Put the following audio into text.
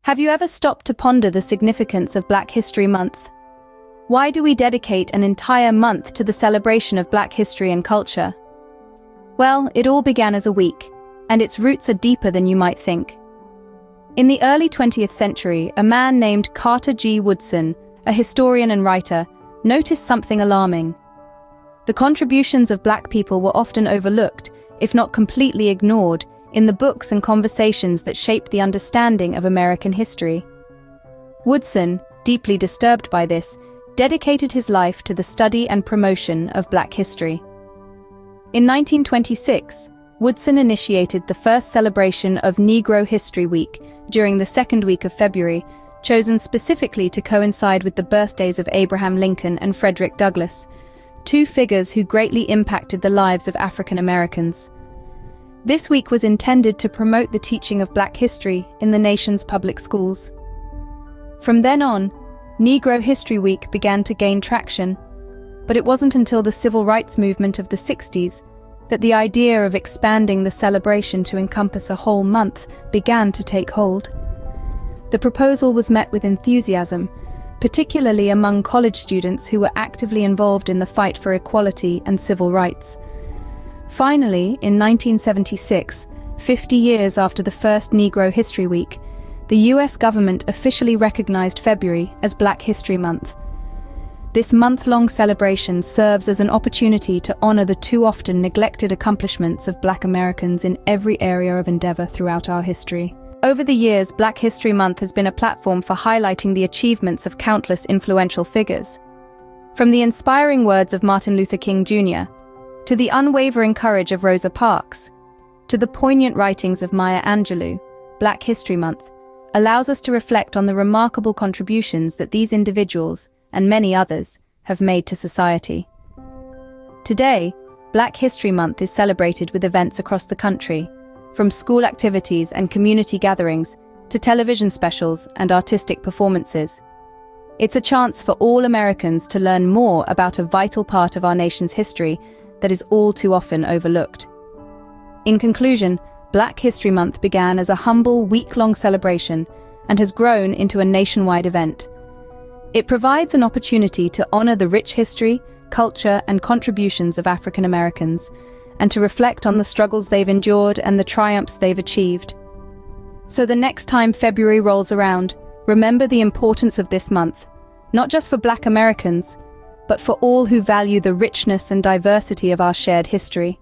Have you ever stopped to ponder the significance of Black History Month? Why do we dedicate an entire month to the celebration of Black history and culture? Well, it all began as a week, and its roots are deeper than you might think. In the early 20th century, a man named Carter G. Woodson, a historian and writer, noticed something alarming. The contributions of Black people were often overlooked, if not completely ignored, in the books and conversations that shaped the understanding of American history. Woodson, deeply disturbed by this, dedicated his life to the study and promotion of Black history. In 1926, Woodson initiated the first celebration of Negro History Week during the second week of February, chosen specifically to coincide with the birthdays of Abraham Lincoln and Frederick Douglass, two figures who greatly impacted the lives of African Americans. This week was intended to promote the teaching of Black history in the nation's public schools. From then on, Negro History Week began to gain traction, but it wasn't until the civil rights movement of the 60s that the idea of expanding the celebration to encompass a whole month began to take hold. The proposal was met with enthusiasm, particularly among college students who were actively involved in the fight for equality and civil rights. Finally, in 1976, 50 years after the first Negro History Week, the US government officially recognized February as Black History Month. This month-long celebration serves as an opportunity to honor the too often neglected accomplishments of Black Americans in every area of endeavor throughout our history. Over the years, Black History Month has been a platform for highlighting the achievements of countless influential figures. From the inspiring words of Martin Luther King Jr., to the unwavering courage of Rosa Parks, to the poignant writings of Maya Angelou, Black History Month allows us to reflect on the remarkable contributions that these individuals, and many others, have made to society. Today, Black History Month is celebrated with events across the country, from school activities and community gatherings to television specials and artistic performances. It's a chance for all Americans to learn more about a vital part of our nation's history that is all too often overlooked. In conclusion, Black History Month began as a humble week-long celebration and has grown into a nationwide event. It provides an opportunity to honor the rich history, culture, and contributions of African Americans, and to reflect on the struggles they've endured and the triumphs they've achieved. So the next time February rolls around, remember the importance of this month, not just for Black Americans, but for all who value the richness and diversity of our shared history.